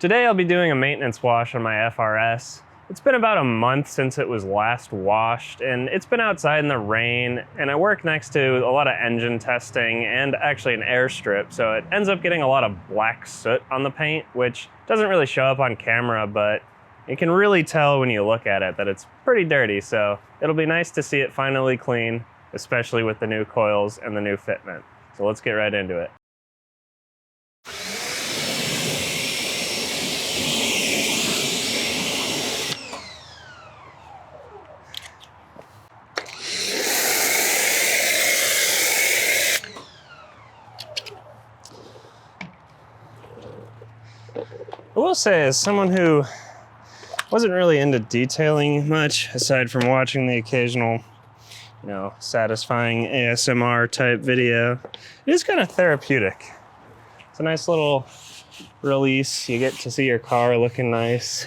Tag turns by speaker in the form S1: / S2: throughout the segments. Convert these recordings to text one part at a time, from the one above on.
S1: Today I'll be doing a maintenance wash on my FR-S. It's been about a month since it was last washed, and it's been outside in the rain, and I work next to a lot of engine testing and actually an airstrip, so it ends up getting a lot of black soot on the paint, which doesn't really show up on camera, but you can really tell when you look at it that it's pretty dirty, so it'll be nice to see it finally clean, especially with the new coils and the new fitment. So let's get right into it. I will say, as someone who wasn't really into detailing much, aside from watching the occasional, satisfying ASMR type video, it is kind of therapeutic. It's a nice little release. You get to see your car looking nice.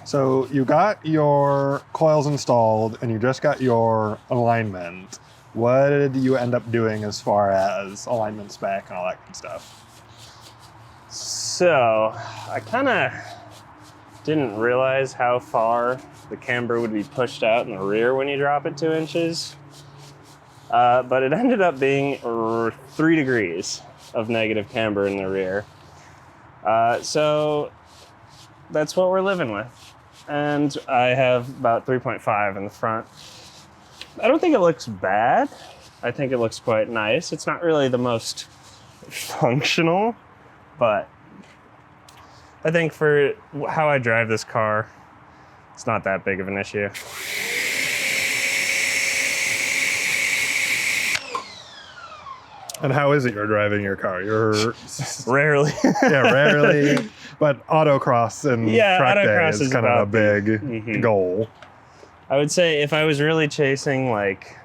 S2: So you got your coils installed and you just got your alignment. What did you end up doing as far as alignment spec and all that good stuff?
S1: So I kind of didn't realize how far the camber would be pushed out in the rear when you drop it 2 inches. But it ended up being 3 degrees of negative camber in the rear. So that's what we're living with. And I have about 3.5 in the front. I don't think it looks bad. I think it looks quite nice. It's not really the most functional, but I think for how I drive this car, it's not that big of an issue.
S2: And how is it you're driving your car? You're
S1: Rarely.
S2: Yeah, rarely. But autocross and track day is kind of a big goal.
S1: I would say if I was really chasing like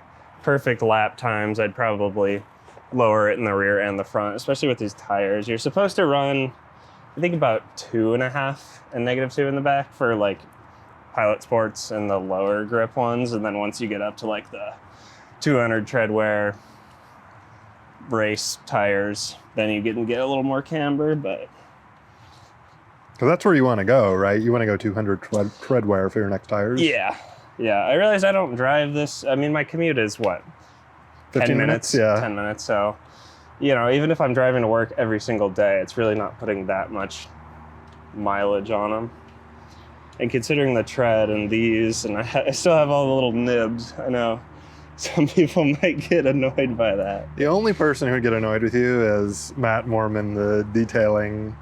S1: perfect lap times, I'd probably lower it in the rear and the front, especially with these tires. You're supposed to run, I think, about 2.5 and -2 in the back for like Pilot Sports and the lower grip ones. And then once you get up to like the 200 tread wear race tires, then you get a little more camber, but.
S2: Because that's where you want to go, right? You want to go 200 tread wear for your next tires?
S1: Yeah. I realize I don't drive this. I mean, my commute is what?
S2: 15 minutes? Yeah.
S1: 10 minutes. So, even if I'm driving to work every single day, it's really not putting that much mileage on them. And considering the tread and these, and I still have all the little nibs, I know some people might get annoyed by that.
S2: The only person who would get annoyed with you is Matt Mormon, the detailing.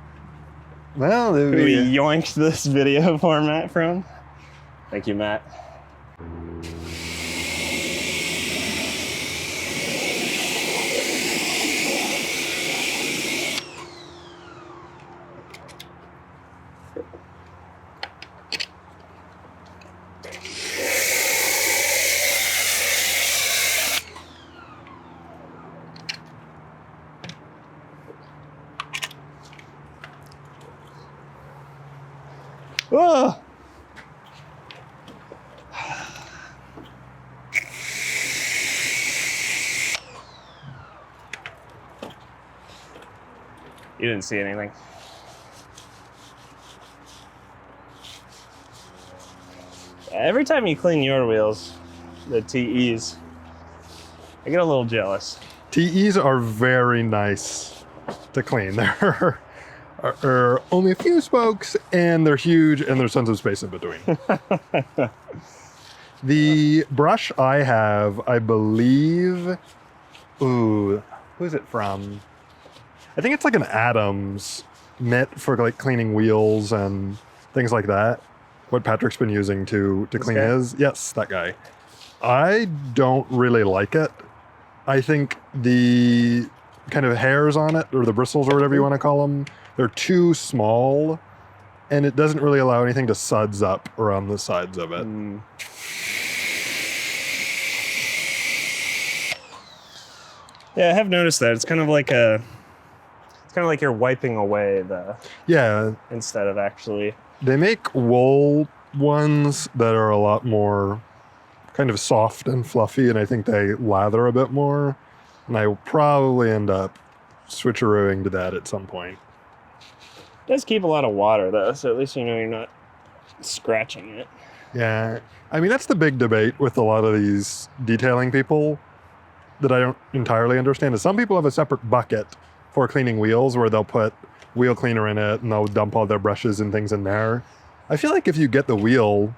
S2: Well,
S1: who we yoinked this video format from. Thank you, Matt. Oh. You didn't see anything. Every time you clean your wheels, the TEs, I get a little jealous.
S2: TEs are very nice to clean. There are only a few spokes, and they're huge, and there's tons of space in between. The brush I have, I believe, who is it from? I think it's like an Adams mitt for like cleaning wheels and things like that. What Patrick's been using to clean his. Yes, that guy. I don't really like it. I think the kind of hairs on it, or the bristles or whatever you want to call them, they're too small, and it doesn't really allow anything to suds up around the sides of it.
S1: Yeah, I have noticed that. It's kind of like you're wiping away instead of actually.
S2: They make wool ones that are a lot more kind of soft and fluffy, and I think they lather a bit more. And I will probably end up switcherooing to that at some point.
S1: It does keep a lot of water though, so at least you know you're not scratching it.
S2: Yeah. I mean, that's the big debate with a lot of these detailing people that I don't entirely understand is some people have a separate bucket for cleaning wheels where they'll put wheel cleaner in it and they'll dump all their brushes and things in there. I feel like if you get the wheel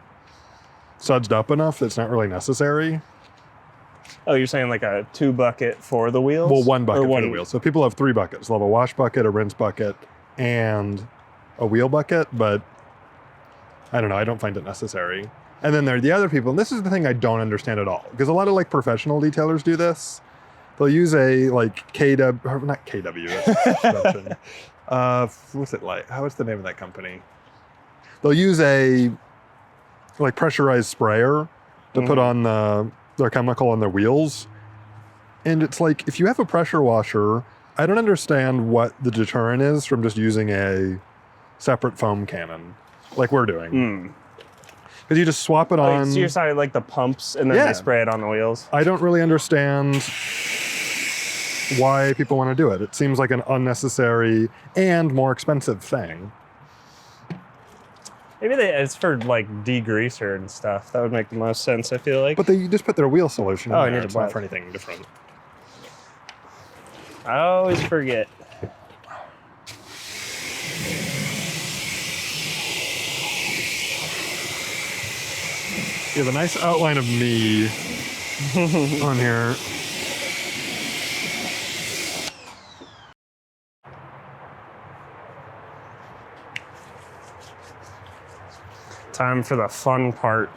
S2: sudsed up enough, it's not really necessary.
S1: Oh, you're saying like a 2 bucket for the wheels?
S2: Well, 1 bucket
S1: or
S2: for the wheels. So people have 3 buckets. They'll have a wash bucket, a rinse bucket, and a wheel bucket, but I don't know. I don't find it necessary. And then there are the other people, and this is the thing I don't understand at all, because a lot of like professional detailers do this. They'll use a like KW, or not KW, that's suspension. What's it like? What's the name of that company? They'll use a like pressurized sprayer to put on their chemical on their wheels. And it's like, if you have a pressure washer, I don't understand what the deterrent is from just using a separate foam cannon like we're doing. Because you just swap it on.
S1: So you're saying like the pumps and then they spray it on the wheels?
S2: I don't really understand why people want to do it. It seems like an unnecessary and more expensive thing.
S1: Maybe it's for like degreaser and stuff. That would make the most sense, I feel like.
S2: But they just put their wheel solution in there.
S1: It's
S2: not for anything different.
S1: I always forget.
S2: You have a nice outline of me on here.
S1: Time for the fun part.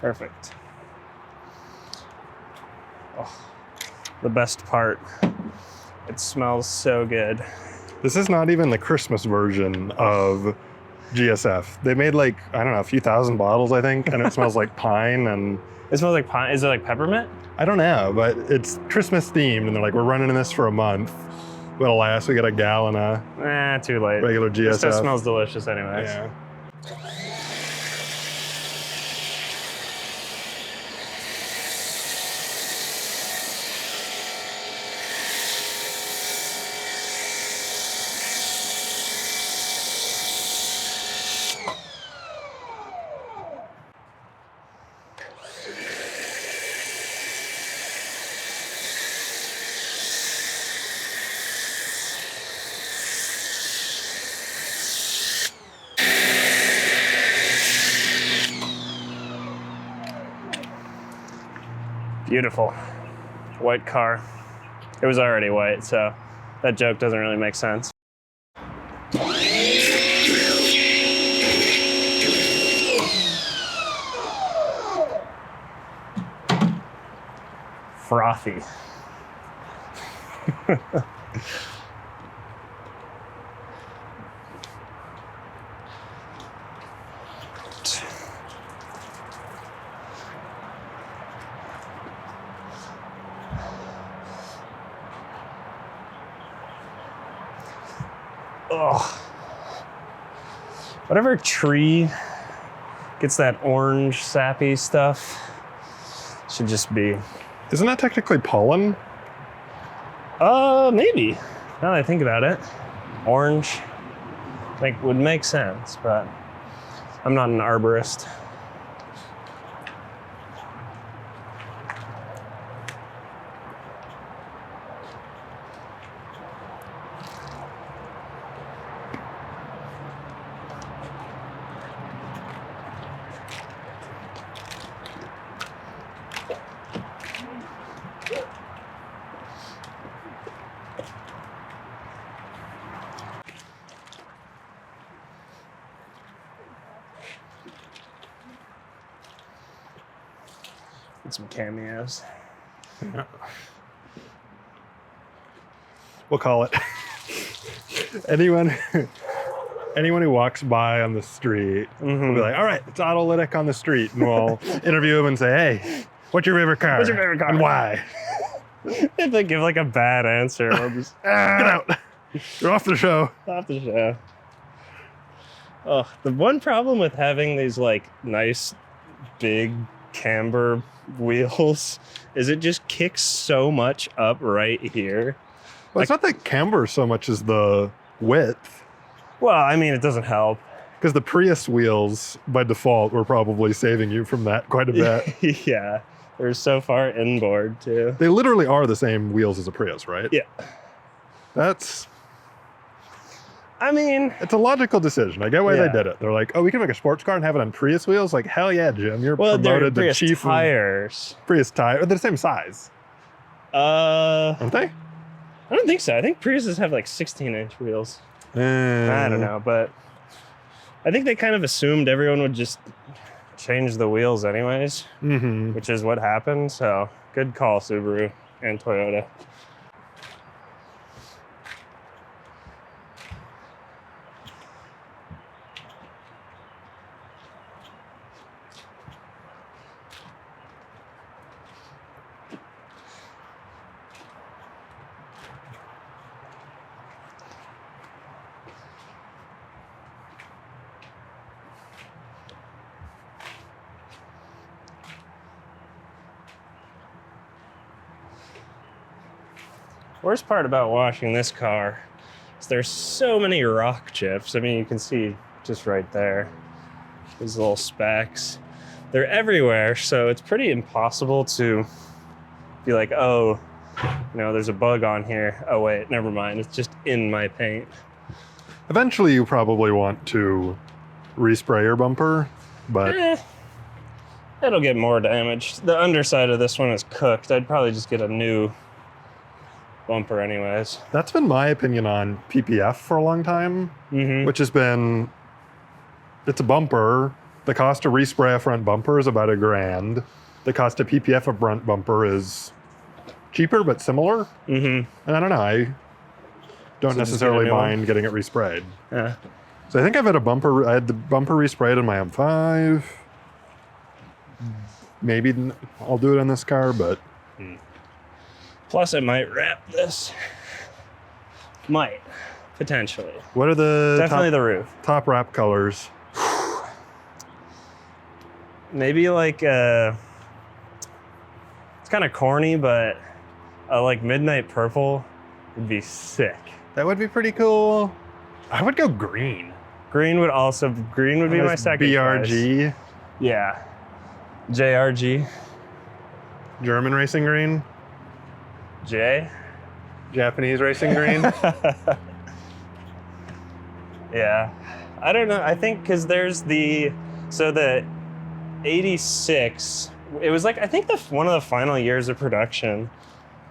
S1: Perfect. Oh, the best part. It smells so good.
S2: This is not even the Christmas version of GSF. They made like, I don't know, a few thousand bottles, I think, and it smells like pine and...
S1: It smells like pine. Is it like peppermint?
S2: I don't know, but it's Christmas themed, and they're like, we're running in this for a month. But alas, we got a gallon of
S1: Too late.
S2: regular GSF.
S1: It still smells delicious anyways.
S2: Yeah.
S1: Beautiful. White car. It was already white, so that joke doesn't really make sense. Frothy. Ugh. Whatever tree gets that orange sappy stuff should just be.
S2: Isn't that technically pollen?
S1: Maybe. Now that I think about it, orange would make sense, but I'm not an arborist. Get some cameos.
S2: We'll call it. anyone who walks by on the street will be like, all right, it's autolytic on the street. And we'll interview him and say, hey, what's your favorite car?
S1: What's your favorite car?
S2: And why?
S1: If they give like a bad answer, we'll just
S2: Get out. You're off the show.
S1: off the show. Oh, the one problem with having these like nice big camber wheels is it just kicks so much up right here.
S2: Well, it's not the camber so much as the width.
S1: Well, I mean, it doesn't help.
S2: Because the Prius wheels, by default, were probably saving you from that quite a bit.
S1: Yeah, they're so far inboard too.
S2: They literally are the same wheels as a Prius, right?
S1: Yeah. I mean,
S2: It's a logical decision. I get why
S1: Yeah.
S2: they did it. They're like, oh, we can make a sports car and have it on Prius wheels? Like, hell yeah, Jim. You're
S1: well, they're
S2: promoted the
S1: Prius
S2: chief
S1: tires.
S2: of Prius tire. They're the same size, aren't they?
S1: I don't think so. I think Priuses have like 16-inch wheels. I don't know, but I think they kind of assumed everyone would just change the wheels anyways, which is what happened. So good call, Subaru and Toyota. Worst part about washing this car is there's so many rock chips. I mean, you can see just right there, these little specks. They're everywhere, so it's pretty impossible to be like, oh, there's a bug on here. Oh, wait, never mind. It's just in my paint.
S2: Eventually, you probably want to respray your bumper, but
S1: It'll get more damage. The underside of this one is cooked. I'd probably just get a new bumper anyways.
S2: that's been my opinion on PPF for a long time, which has been, it's a bumper. The cost to respray a front bumper is about $1,000. The cost to PPF a front bumper is cheaper, but similar. And I don't know, I don't necessarily mind getting it resprayed.
S1: Yeah.
S2: So I think I had the bumper resprayed in my M5. Maybe I'll do it on this car, but
S1: Plus, I might wrap this. Might, potentially.
S2: what are the
S1: Definitely the roof.
S2: top wrap colors?
S1: Maybe like it's kind of corny, but like midnight purple would be sick.
S2: That would be pretty cool. I would go green.
S1: Green would be my second
S2: BRG,
S1: choice. Yeah. JRG.
S2: German racing green,
S1: J.
S2: Japanese racing green.
S1: Yeah. I don't know. I think because there's the 86, it was like, I think one of the final years of production,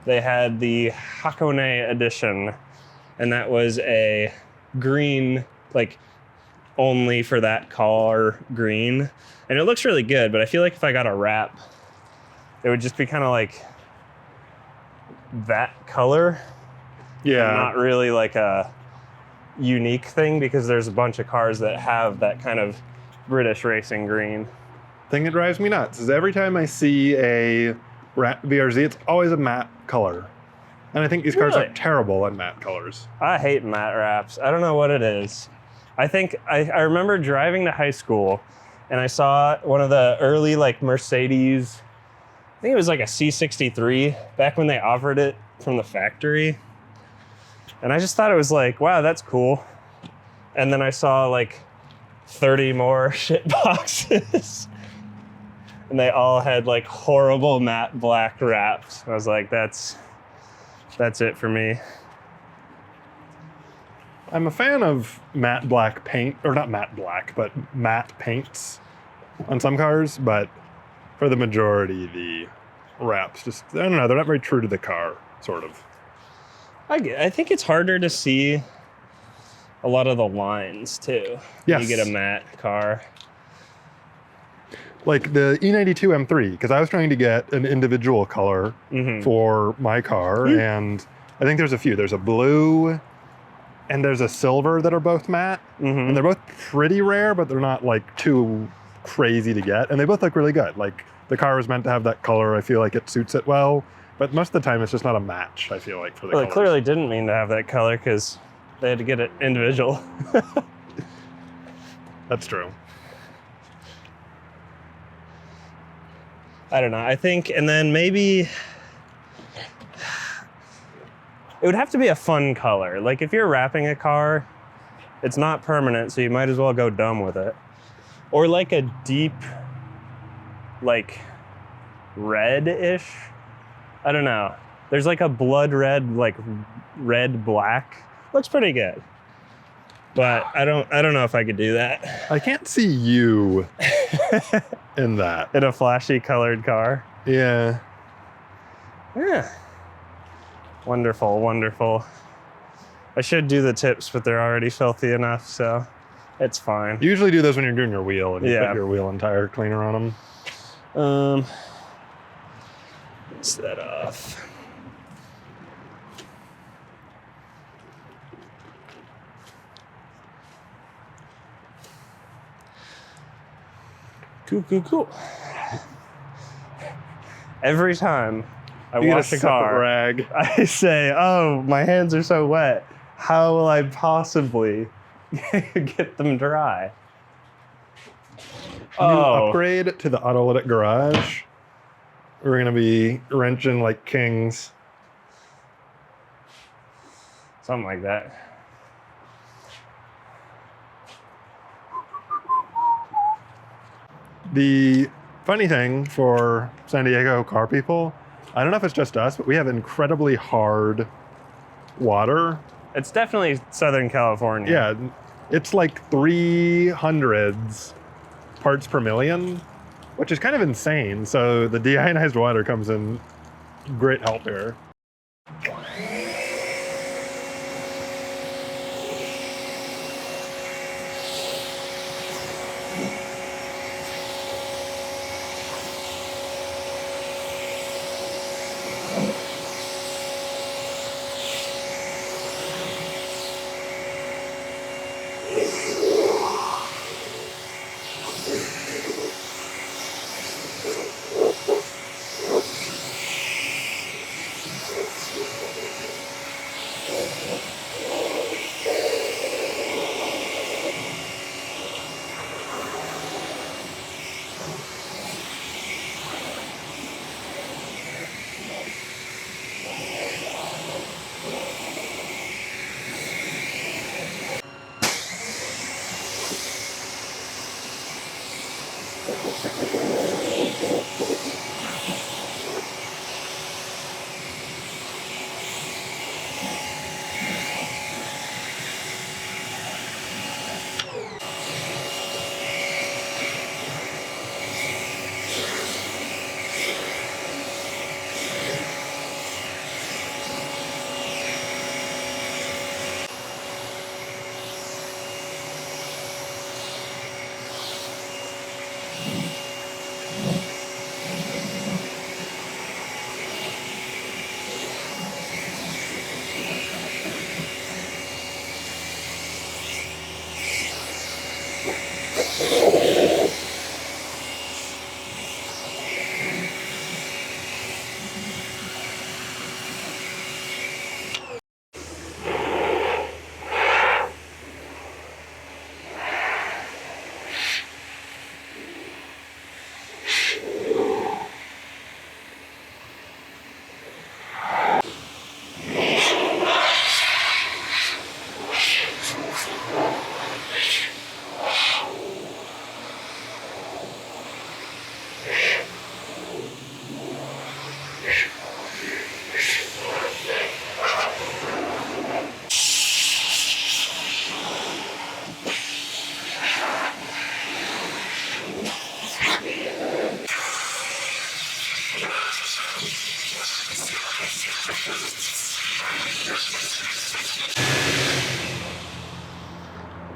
S1: they had the Hakone edition, and that was a green, like only for that car green. And it looks really good, but I feel like if I got a wrap, it would just be kind of like that color.
S2: Yeah.
S1: Not really like a unique thing because there's a bunch of cars that have that kind of British racing green.
S2: Thing that drives me nuts is every time I see a wrap VRZ, it's always a matte color. And I think these cars
S1: Really?
S2: are terrible at matte colors.
S1: I hate matte wraps. I don't know what it is. I think I remember driving to high school and I saw one of the early like Mercedes, I think it was like a C63 back when they offered it from the factory. And I just thought it was like, wow, that's cool. And then I saw like 30 more shit boxes. And they all had like horrible matte black wraps. I was like, that's it for me.
S2: I'm a fan of matte black paint, or not matte black, but matte paints on some cars, but for the majority, the wraps just, I don't know, they're not very true to the car, sort of.
S1: I think it's harder to see a lot of the lines too.
S2: Yes.
S1: You get a matte car.
S2: like the E92 M3, because I was trying to get an individual color for my car, and I think there's a few. There's a blue and there's a silver that are both matte, and they're both pretty rare, but they're not like too crazy to get, and they both look really good. Like the car was meant to have that color. I feel like it suits it well, but most of the time it's just not a match, I feel like, for the colors.
S1: Well, it clearly didn't mean to have that color because they had to get it individual.
S2: That's true.
S1: I don't know. I think, and then maybe it would have to be a fun color. Like if you're wrapping a car, it's not permanent, so you might as well go dumb with it. Or like a deep, like red-ish. I don't know. There's like a blood red, like red black. Looks pretty good. But I don't know if I could do that.
S2: I can't see you in that.
S1: In a flashy colored car.
S2: Yeah.
S1: Yeah. Wonderful, wonderful. I should do the tips, but they're already filthy enough, so it's fine.
S2: You usually do those when you're doing your wheel and you put your wheel and tire cleaner on them.
S1: Rinse that off. Cool. Every time I wash a car,
S2: rag.
S1: I say, oh, my hands are so wet. How will I possibly get them dry?
S2: Can you upgrade to the autolytic garage? We're going to be wrenching like kings.
S1: Something like that.
S2: The funny thing for San Diego car people, I don't know if it's just us, but we have incredibly hard water.
S1: It's definitely Southern California.
S2: Yeah, it's like 300s parts per million, which is kind of insane. So the deionized water comes in great help here.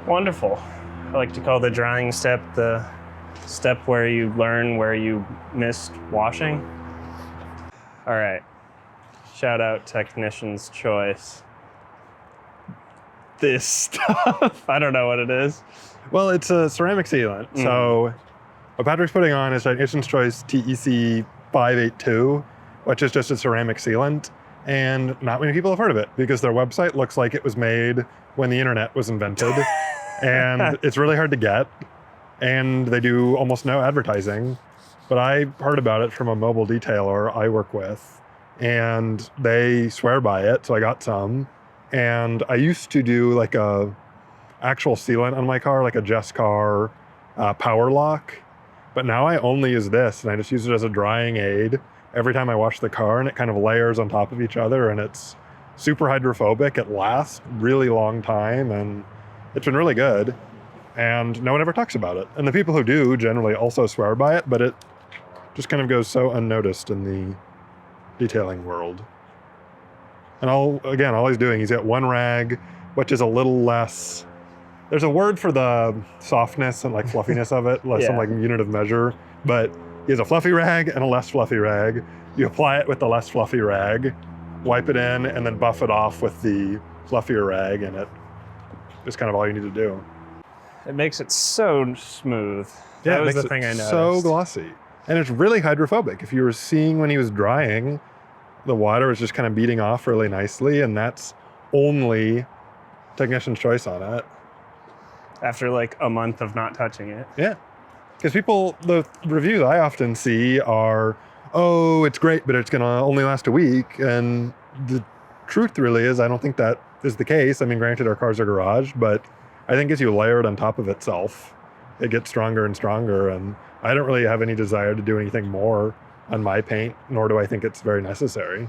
S1: Wonderful. I like to call the drying step the step where you learn where you missed washing. All right, shout out Technician's Choice. This stuff, I don't know what it is.
S2: Well, it's a ceramic sealant. So what Patrick's putting on is Technician's Choice TEC 582, which is just a ceramic sealant. And not many people have heard of it because their website looks like it was made when the internet was invented. And it's really hard to get. And they do almost no advertising. But I heard about it from a mobile detailer I work with. And they swear by it, so I got some. And I used to do like a actual sealant on my car, like a Jess Car power lock. But now I only use this, and I just use it as a drying aid every time I wash the car, and it kind of layers on top of each other, and it's super hydrophobic. It lasts really long time, and it's been really good. And no one ever talks about it. And the people who do generally also swear by it, but it just kind of goes so unnoticed in the detailing world. And all he's doing, he's got one rag, which is a little less, there's a word for the softness and like fluffiness of it, some like unit of measure, but he has a fluffy rag and a less fluffy rag. You apply it with the less fluffy rag, wipe it in, and then buff it off with the fluffier rag, and it is kind of all you need to do.
S1: It makes it so smooth.
S2: Yeah,
S1: that was
S2: it makes
S1: the thing I noticed.
S2: So glossy. And it's really hydrophobic. If you were seeing when he was drying, the water was just kind of beating off really nicely, and that's only Technician's Choice on it.
S1: After like a month of not touching it.
S2: Yeah. Because the reviews I often see are, oh, it's great, but it's going to only last a week. And the truth really is, I don't think that is the case. I mean, granted, our cars are garaged, but I think as you layer it on top of itself, it gets stronger and stronger. And I don't really have any desire to do anything more on my paint, nor do I think it's very necessary.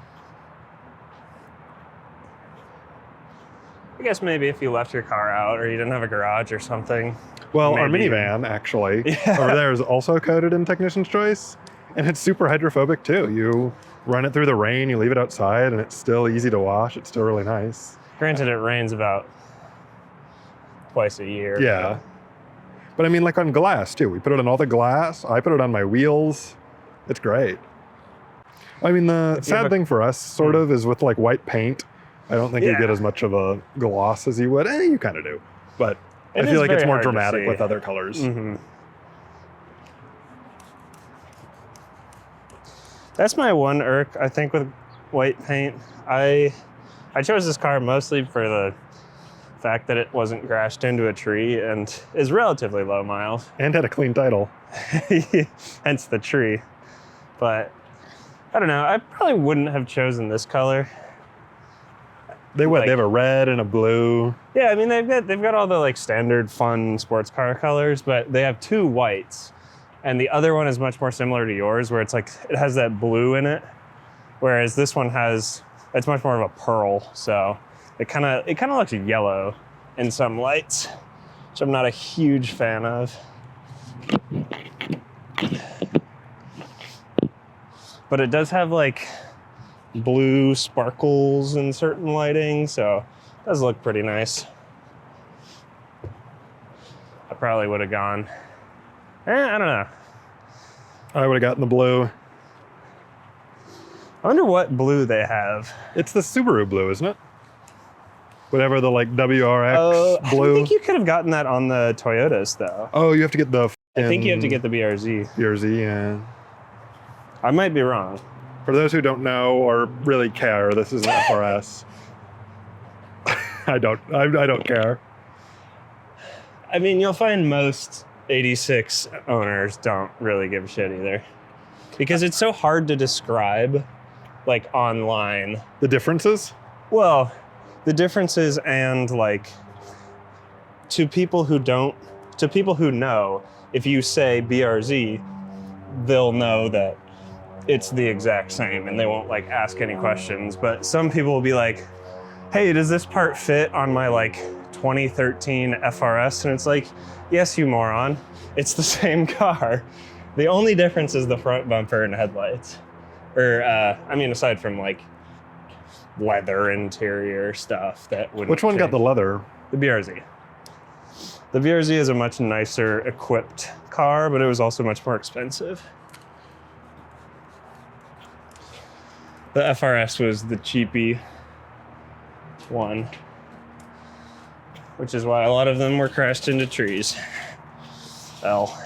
S1: I guess maybe if you left your car out or you didn't have a garage or something.
S2: Well,
S1: maybe.
S2: Our minivan, actually, over there is also coated in Technician's Choice, and it's super hydrophobic too. You run it through the rain, you leave it outside, and it's still easy to wash. It's still really nice.
S1: Granted, it rains about twice a year.
S2: Yeah. But I mean, like on glass too. We put it on all the glass. I put it on my wheels. It's great. I mean, the sad thing for us, sort of, is with like white paint, I don't think you get as much of a gloss as you would. You kind of do. But I feel like it's more dramatic with other colors.
S1: Mm-hmm. That's my one irk, I think, with white paint. I chose this car mostly for the fact that it wasn't crashed into a tree and is relatively low miles.
S2: And had a clean title.
S1: Hence the tree. But I don't know, I probably wouldn't have chosen this color.
S2: They have a red and a blue.
S1: Yeah, I mean, they've got all the like standard fun sports car colors, but they have two whites. And the other one is much more similar to yours, where it's like, it has that blue in it. Whereas this one it's much more of a pearl. So it kind of looks yellow in some lights, which I'm not a huge fan of. But it does have like blue sparkles in certain lighting, so it does look pretty nice. I probably would have gone, I don't know.
S2: I would have gotten the blue.
S1: I wonder what blue they have.
S2: It's the Subaru blue, isn't it? Whatever the like WRX blue.
S1: I think you could have gotten that on the Toyotas though.
S2: Oh, you have to get the
S1: I think you have to get the BRZ.
S2: BRZ, yeah.
S1: I might be wrong.
S2: For those who don't know or really care, this is an FR-S. I don't care.
S1: I mean, you'll find most 86 owners don't really give a shit either. Because it's so hard to describe, like, online.
S2: The differences?
S1: Well, the differences and, like, to people who know, if you say BRZ, they'll know that it's the exact same and they won't like ask any questions. But some people will be like, hey, does this part fit on my like 2013 FR-S? And it's like, yes, you moron. It's the same car. The only difference is the front bumper and headlights. Or, I mean, aside from like leather interior stuff that wouldn't
S2: Which one got the leather?
S1: The BRZ. The BRZ is a much nicer equipped car, but it was also much more expensive. The FR-S was the cheapy one, which is why a lot of them were crashed into trees. L.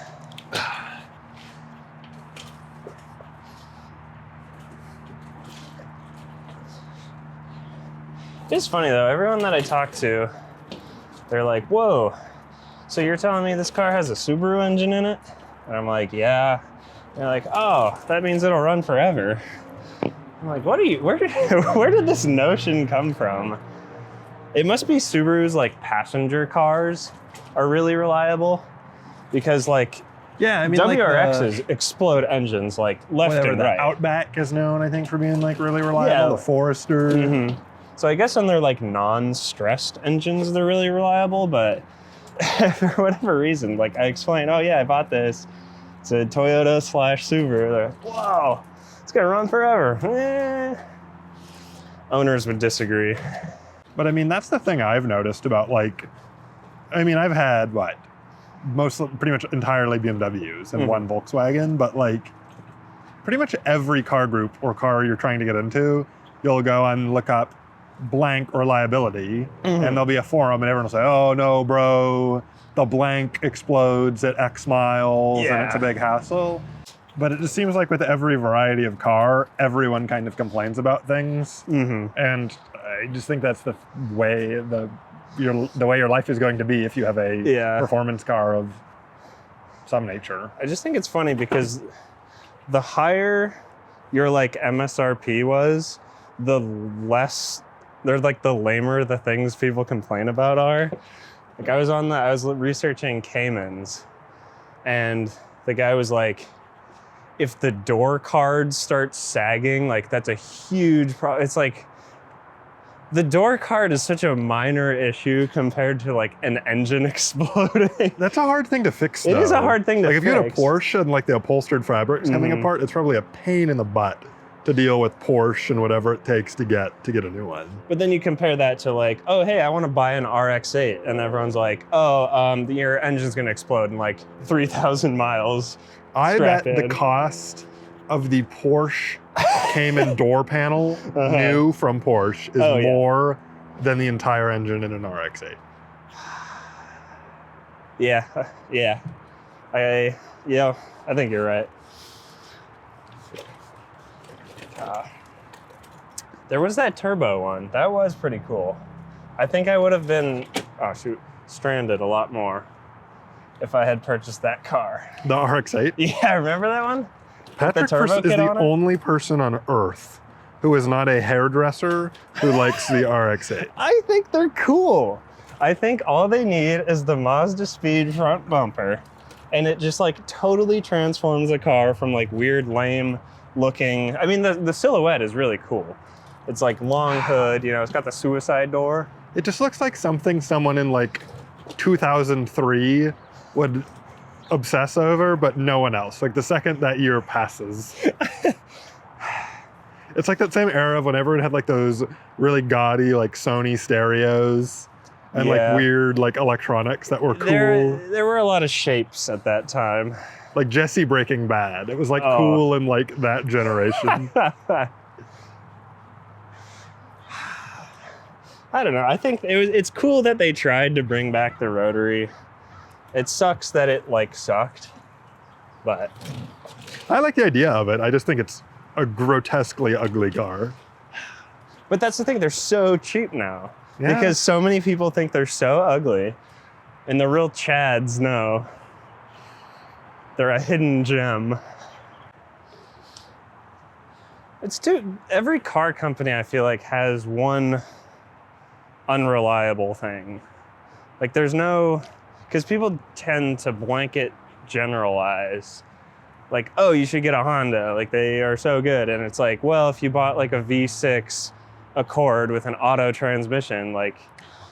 S1: It's funny though, everyone that I talk to, they're like, whoa, so you're telling me this car has a Subaru engine in it? And I'm like, yeah. And they're like, oh, that means it'll run forever. I'm like, where did this notion come from? It must be Subaru's like passenger cars are really reliable, because like
S2: Yeah, I mean,
S1: WRXs explode engines like left and
S2: the
S1: right.
S2: Outback is known, I think, for being like really reliable.
S1: Yeah.
S2: The Forester.
S1: Mm-hmm. So I guess on their like non-stressed engines, they're really reliable, but for whatever reason, like I explained, oh yeah, I bought this. It's a Toyota / Subaru. They're like, whoa, it's gonna run forever. Owners would disagree.
S2: But I mean, that's the thing I've noticed about like, I mean, I've had pretty much entirely BMWs and one Volkswagen, but like pretty much every car group or car you're trying to get into, you'll go and look up blank reliability and there'll be a forum and everyone will say, oh no, bro, the blank explodes at X miles and it's a big hassle. But it just seems like with every variety of car, everyone kind of complains about things. And I just think that's the way your life is going to be if you have a performance car of some nature.
S1: I just think it's funny because the higher your like MSRP was, the less, they're like the lamer the things people complain about are. Like I was researching Caymans, and the guy was like, if the door cards start sagging, like that's a huge problem. It's like, the door card is such a minor issue compared to like an engine exploding.
S2: That's a hard thing to fix, though.
S1: It is a hard thing to fix.
S2: Like if you had a Porsche and like the upholstered fabric's coming apart, it's probably a pain in the butt to deal with Porsche and whatever it takes to get a new one.
S1: But then you compare that to like, oh, hey, I want to buy an RX-8. And everyone's like, oh, your engine's going to explode in like 3,000 miles.
S2: I bet the cost of the Porsche Cayman door panel new from Porsche is more than the entire engine in an RX-8.
S1: Yeah. I think you're right. There was that turbo one. That was pretty cool. I think I would have been, stranded a lot more if I had purchased that car.
S2: The RX-8?
S1: Yeah, remember that one?
S2: Patrick is the only person on Earth who is not a hairdresser who likes the RX-8.
S1: I think they're cool. I think all they need is the Mazda Speed front bumper, and it just like totally transforms the car from like weird, lame looking. I mean, the silhouette is really cool. It's like long hood, it's got the suicide door.
S2: It just looks like something someone in like 2003 would obsess over, but no one else. Like the second that year passes. It's like that same era of when everyone had like those really gaudy like Sony stereos and like weird like electronics that were cool.
S1: There were a lot of shapes at that time.
S2: Like Jesse Breaking Bad. It was like cool in like that generation.
S1: I don't know. I think it's cool that they tried to bring back the rotary. It sucks that it like sucked, but
S2: I like the idea of it. I just think it's a grotesquely ugly car.
S1: But that's the thing, they're so cheap now.
S2: Yeah.
S1: Because so many people think they're so ugly, and the real Chads know they're a hidden gem. Every car company I feel like has one unreliable thing. Like because people tend to blanket generalize. Like, oh, you should get a Honda. Like, they are so good. And it's like, well, if you bought like a V6 Accord with an auto transmission, like...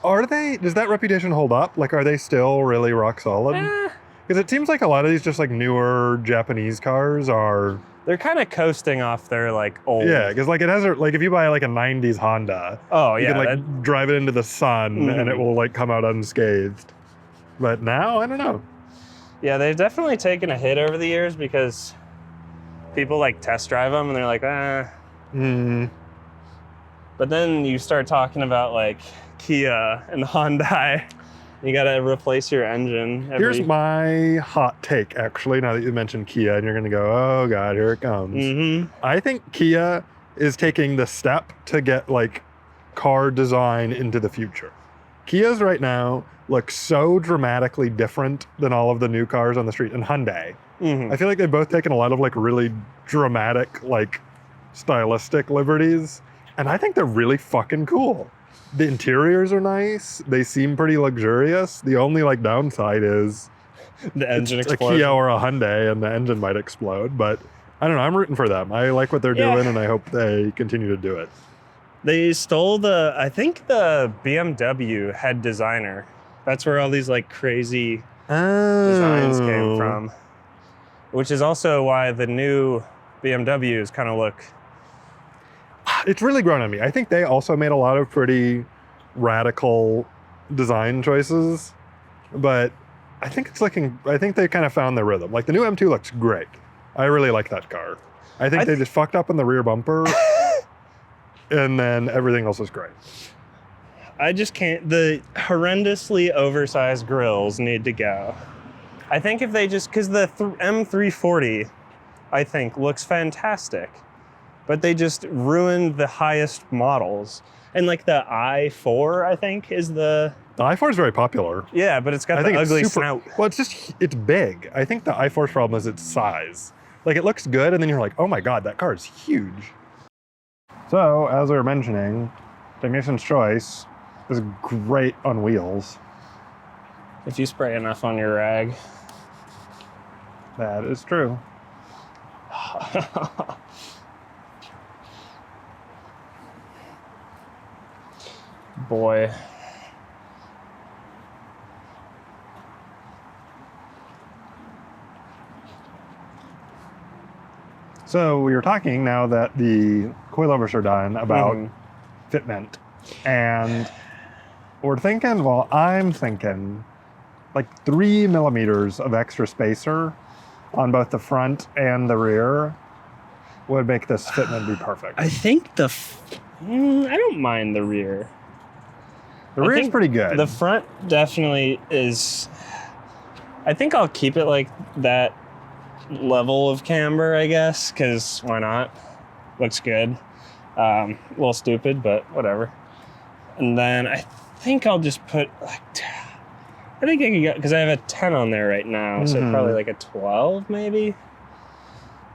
S2: Does that reputation hold up? Like, are they still really rock solid? Because it seems like a lot of these just like newer Japanese cars are...
S1: They're kind of coasting off their like old...
S2: Yeah, because like it has like if you buy like a 90s Honda, you can like drive it into the sun and it will like come out unscathed. But now, I don't know.
S1: Yeah, they've definitely taken a hit over the years because people like test drive them and they're like, But then you start talking about like Kia and Hyundai. You got to replace your engine.
S2: Here's my hot take, actually, now that you mentioned Kia, and you're going to go, oh, God, here it comes. I think Kia is taking the step to get, like, car design into the future. Kias right now look so dramatically different than all of the new cars on the street. And Hyundai. I feel like they've both taken a lot of, like, really dramatic, like, stylistic liberties. And I think they're really fucking cool. The interiors are nice. They seem pretty luxurious. The only like downside is
S1: the engine explosion.
S2: A Kia or a Hyundai and the engine might explode. But I don't know. I'm rooting for them. I like what they're doing and I hope they continue to do it.
S1: They stole I think the BMW head designer. That's where all these like crazy designs came from. Which is also why the new BMWs kind of look...
S2: It's really grown on me. I think they also made a lot of pretty radical design choices, but I think they kind of found their rhythm. Like the new M2 looks great. I really like that car. I think they just fucked up on the rear bumper and then everything else is great.
S1: I just can't, the horrendously oversized grills need to go. I think if they just, because the M340, I think, looks fantastic. But they just ruined the highest models. And like the i4, I think, is the...
S2: The i4 is very popular.
S1: Yeah, but it's got the ugly snout.
S2: Well, it's big. I think the i4's problem is its size. Like it looks good and then you're like, oh my God, that car is huge. So, as we were mentioning, Technician's Choice is great on wheels.
S1: If you spray enough on your rag.
S2: That is true.
S1: Boy.
S2: So we were talking now that the coilovers are done about Fitment. And I'm thinking like 3 millimeters of extra spacer on both the front and the rear would make this Fitment be perfect.
S1: I think I don't mind the rear.
S2: The rear is pretty good.
S1: The front definitely is. I think I'll keep it like that level of camber, I guess, because why not? Looks good. A little stupid, but whatever. And then I think I'll just put like, I think I can get, because I have a 10 on there right now, so probably like a 12 maybe.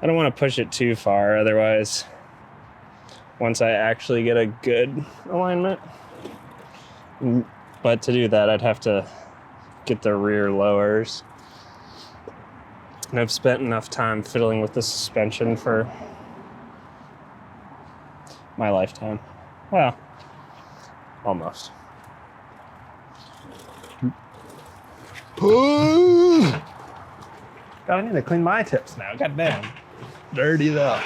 S1: I don't want to push it too far, otherwise, once I actually get a good alignment. But to do that, I'd have to get the rear lowers. And I've spent enough time fiddling with the suspension for my lifetime. Well, almost.
S2: God, I need to clean my tips now. God damn. Dirty though.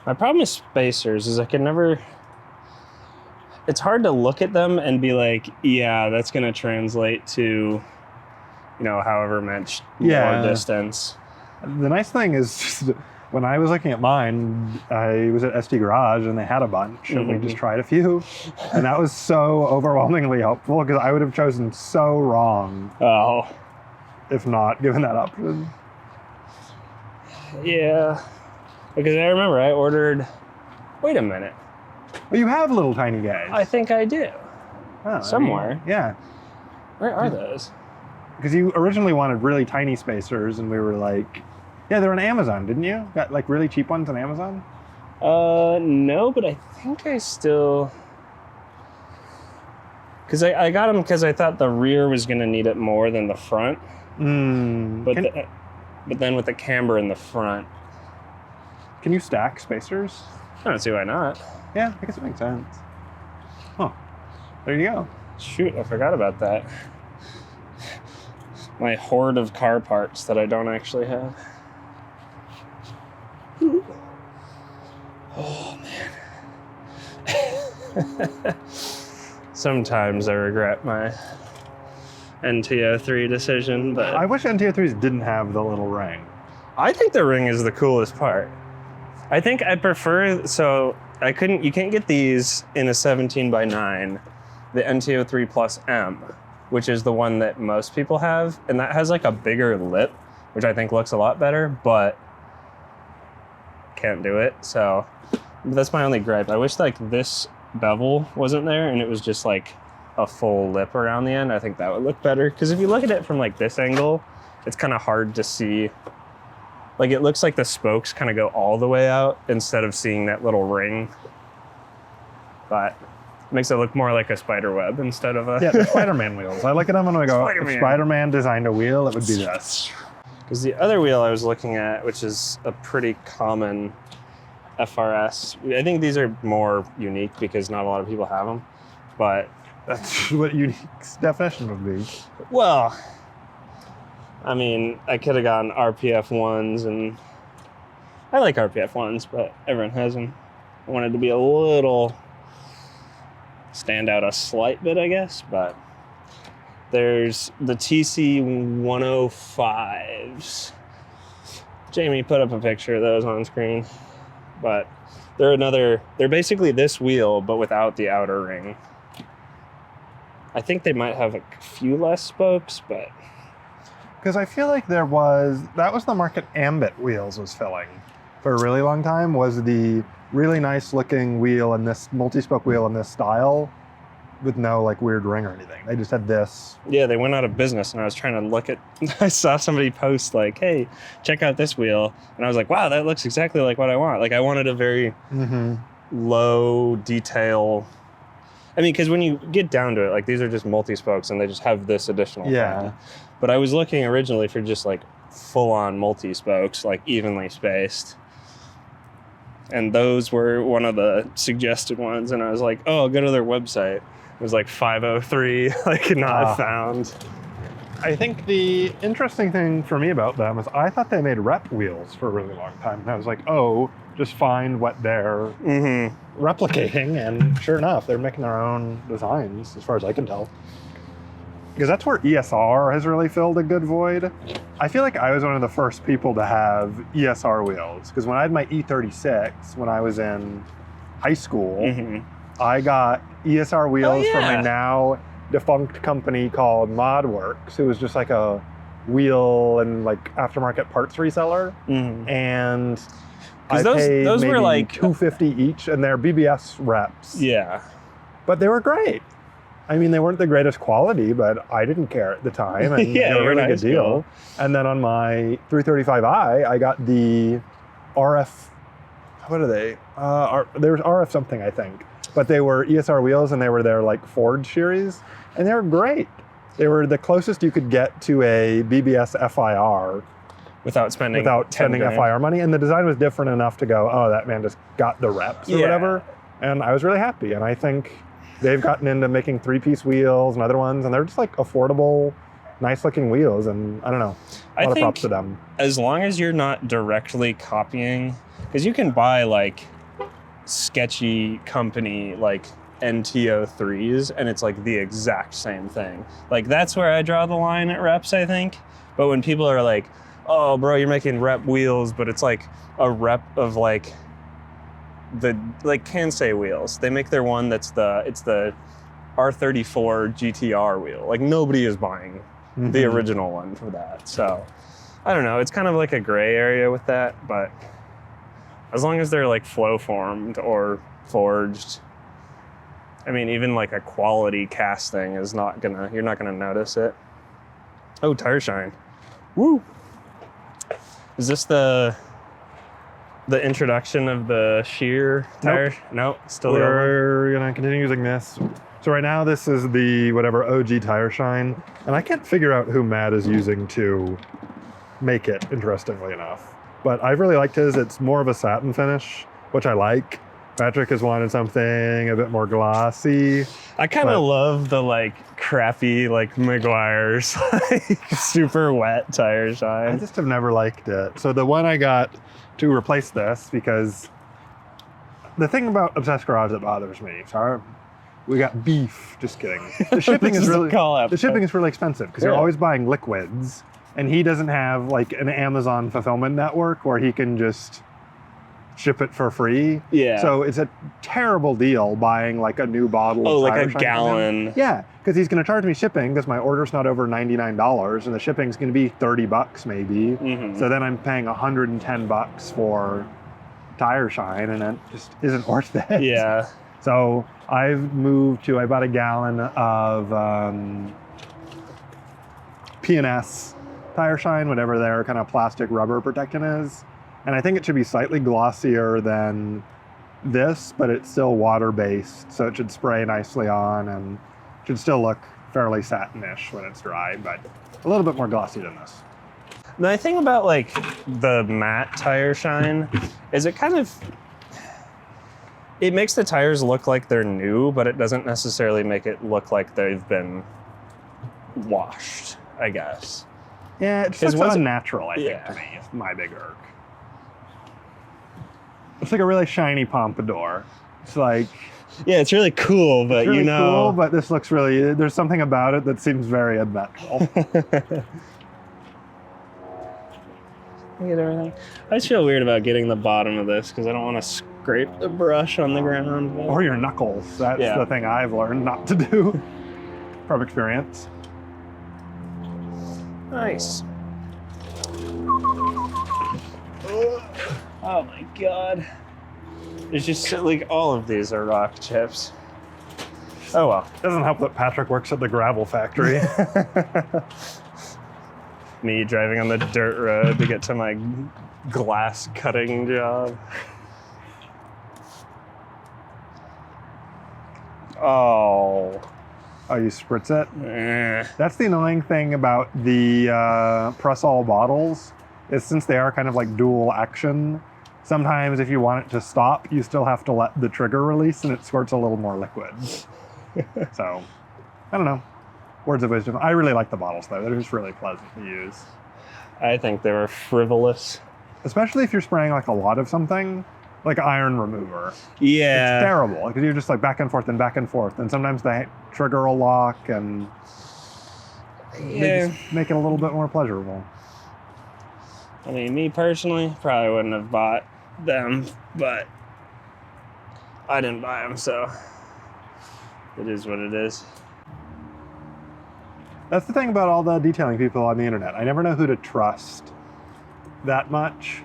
S1: My problem with spacers is I can never... It's hard to look at them and be like, yeah, that's going to translate to, however much more distance.
S2: The nice thing is, just, when I was looking at mine, I was at SD Garage and they had a bunch and we just tried a few. And that was so overwhelmingly helpful because I would have chosen so wrong.
S1: Oh.
S2: If not given that option.
S1: Yeah. Because I remember I ordered... Wait a minute.
S2: Well, you have little tiny guys.
S1: I think I do.
S2: Oh,
S1: somewhere.
S2: Yeah.
S1: Where are those?
S2: Because you originally wanted really tiny spacers and we were like... Yeah, they're on Amazon, didn't you? Got like really cheap ones on Amazon?
S1: No, but I think I still... Because I got them because I thought the rear was going to need it more than the front. But then with the camber in the front...
S2: Can you stack spacers?
S1: I don't see why not.
S2: Yeah, I guess it makes sense. Huh. There you go.
S1: Shoot, I forgot about that. My hoard of car parts that I don't actually have. Oh, man. Sometimes I regret my NTO3 decision, but
S2: I wish NTO3s didn't have the little ring.
S1: I think the ring is the coolest part. I think I prefer, so you can't get these in a 17x9, the NTO3 Plus M, which is the one that most people have, and that has like a bigger lip, which I think looks a lot better, but can't do it. So that's my only gripe. I wish like this bevel wasn't there and it was just like a full lip around the end. I think that would look better, because if you look at it from like this angle, it's kind of hard to see. Like it looks like the spokes kind of go all the way out instead of seeing that little ring. But it makes it look more like a spider web instead of a...
S2: Yeah, the Spider-Man wheels. I look at them and I go,
S1: Spider-Man.
S2: if Spider-Man designed a wheel, it would be this.
S1: Because the other wheel I was looking at, which is a pretty common FR-S, I think these are more unique because not a lot of people have them. But,
S2: That's what unique's definition would be.
S1: well, I mean, I could have gotten RPF ones, and I like RPF ones, but everyone has them. I wanted to be a little, stand out a slight bit, I guess, but there's the TC 105s. Jamie put up a picture of those on screen, but they're basically this wheel, but without the outer ring. I think they might have a few less spokes, but
S2: Because I feel like that was the market Ambit wheels was filling for a really long time, was the really nice looking wheel and this multi-spoke wheel in this style with no like weird ring or anything. They just had this.
S1: yeah, they went out of business, and I was trying to look at, I saw somebody post like, hey, check out this wheel. And I was like, wow, that looks exactly like what I want. Like I wanted a very low detail. I mean, because when you get down to it, like these are just multi-spokes and they just have this additional thing. But I was looking originally for just like full-on multi-spokes, like evenly spaced. And those were one of the suggested ones. And I was like, oh, I'll go to their website. It was like 503, like not found.
S2: I think the interesting thing for me about them is I thought they made rep wheels for a really long time. And I was like, oh, just find what they're replicating. And sure enough, they're making their own designs, as far as I can tell. Because that's where ESR has really filled a good void. I feel like I was one of the first people to have ESR wheels. Because when I had my E36, when I was in high school, I got ESR wheels from a now defunct company called ModWorks. It was just like a wheel and like aftermarket parts reseller. And I paid
S1: those
S2: maybe
S1: were like
S2: $250 each, and they're BBS reps.
S1: Yeah.
S2: But they were great. I mean, they weren't the greatest quality, but I didn't care at the time, and
S1: Yeah,
S2: they were a really
S1: nice
S2: good deal. And then on my 335i, I got the RF, what are they? There's RF something, I think. But they were ESR wheels, and they were their like Ford series, and they were great. They were the closest you could get to a BBS FIR
S1: without spending
S2: FIR money. And the design was different enough to go, oh, that man just got the reps or whatever. And I was really happy. And I think they've gotten into making 3-piece wheels and other ones, and they're just like affordable, nice looking wheels. And I don't know, a lot of props to them.
S1: As long as you're not directly copying, because you can buy like sketchy company like NTO3s and it's like the exact same thing. Like that's where I draw the line at reps, I think. But when people are like, oh bro, you're making rep wheels, but it's like a rep of like the like Kansei wheels. They make their one that's it's the R34 GTR wheel. Like nobody is buying the original one for that. So I don't know, it's kind of like a gray area with that, but as long as they're like flow formed or forged, I mean, even like a quality casting is you're not gonna notice it. Oh, tire shine. Woo! Is this the introduction of the shear tire? Nope, still the old one.
S2: We're gonna continue using this. So right now this is the whatever OG tire shine, and I can't figure out who Matt is using to make it, interestingly enough. But I really liked his. It's more of a satin finish, which I like. Patrick has wanted something a bit more glossy.
S1: I kind of love the like crappy like Meguiar's like super wet tire shine.
S2: I just have never liked it. So the one I got to replace this, because the thing about Obsessed Garage that bothers me, sorry, we got beef. Just kidding. The shipping
S1: This
S2: is
S1: is a
S2: really
S1: call-out.
S2: the shipping is really expensive because
S1: Yeah.
S2: you're always buying liquids, and he doesn't have like an Amazon fulfillment network where he can just ship it for free.
S1: Yeah.
S2: So it's a terrible deal buying like a new bottle.
S1: Oh,
S2: of
S1: like
S2: Tire
S1: a
S2: Shine from him.
S1: gallon.
S2: Yeah, because he's going to charge me shipping because my order's not over $99, and the shipping's going to be $30 maybe.
S1: Mhm.
S2: So then I'm paying $110 for Tire Shine, and it just isn't worth it.
S1: Yeah.
S2: So I've moved to, I bought a gallon of P&S Tire Shine, whatever their kind of plastic rubber protectant is. And I think it should be slightly glossier than this, but it's still water-based, so it should spray nicely on and should still look fairly satinish when it's dry, but a little bit more glossy than this.
S1: The thing about like the matte Tire Shine is it makes the tires look like they're new, but it doesn't necessarily make it look like they've been washed, I guess.
S2: Yeah, it just
S1: Is
S2: looks
S1: what's-
S2: unnatural, I think,
S1: yeah.
S2: to me. It's my big irk. It's like a really shiny pompadour. It's like,
S1: Yeah, it's really cool, but
S2: really
S1: you know.
S2: cool, but this looks really, there's something about it that seems very unnatural.
S1: Look at everything. I just feel weird about getting the bottom of this because I don't want to scrape the brush on the ground.
S2: Or your knuckles. That's
S1: Yeah.
S2: the thing I've learned not to do from experience.
S1: Nice. Oh my god. There's just like all of these are rock chips. Oh well.
S2: Doesn't help that Patrick works at the gravel factory.
S1: Me driving on the dirt road to get to my glass cutting job. Oh.
S2: Oh, you spritz it?
S1: Eh.
S2: That's the annoying thing about the press-all bottles, is since they are kind of like dual action, sometimes if you want it to stop, you still have to let the trigger release and it squirts a little more liquid. So, I don't know. Words of wisdom. I really like the bottles though. They're just really pleasant to use.
S1: I think they were frivolous.
S2: Especially if you're spraying like a lot of something, like iron remover.
S1: Yeah.
S2: It's terrible because you're just like back and forth and back and forth. And sometimes the trigger will lock and they just make it a little bit more pleasurable.
S1: I mean, me personally, probably wouldn't have bought them, but I didn't buy them, so it is what it is.
S2: That's the thing about all the detailing people on the internet. I never know who to trust that much.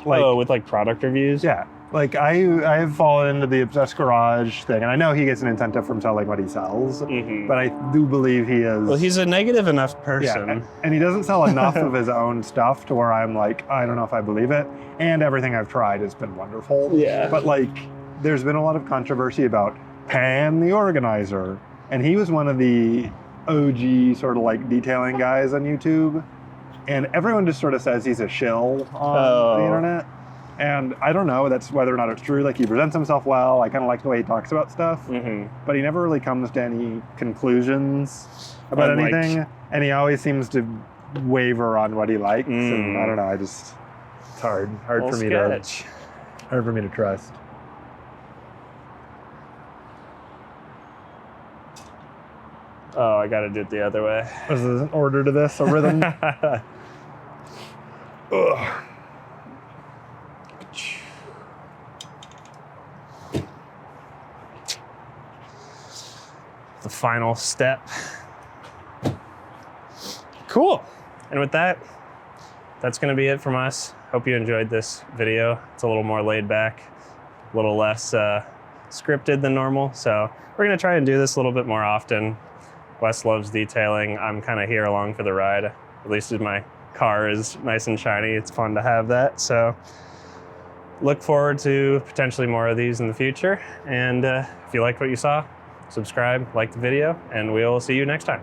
S2: Like,
S1: Oh, with like product reviews?
S2: yeah. Like I've fallen into the Obsessed Garage thing, and I know he gets an incentive from selling what he sells,
S1: Mhm.
S2: but I do believe he is.
S1: Well, he's a negative enough
S2: yeah,
S1: person.
S2: and he doesn't sell enough of his own stuff to where I'm like, I don't know if I believe it. And everything I've tried has been wonderful.
S1: Yeah.
S2: But like, there's been a lot of controversy about Pan the Organizer, and he was one of the OG sort of like detailing guys on YouTube, and everyone just sort of says he's a shill on the internet. And I don't know, that's whether or not it's true. Like, he presents himself well. I kind of like the way he talks about stuff, but he never really comes to any conclusions about
S1: Unlike-
S2: anything. And he always seems to waver on what he likes. And I don't know, it's hard
S1: Well,
S2: for me
S1: sketch.
S2: hard for me to trust.
S1: Oh, I gotta do it the other way.
S2: Is there an order to this, a rhythm? Ugh.
S1: The final step. Cool. And with that, that's going to be it from us. Hope you enjoyed this video. It's a little more laid back, a little less scripted than normal. So we're going to try and do this a little bit more often. Wes loves detailing. I'm kind of here along for the ride. At least as my car is nice and shiny, it's fun to have that. So look forward to potentially more of these in the future. And if you liked what you saw, subscribe, like the video, and we'll see you next time.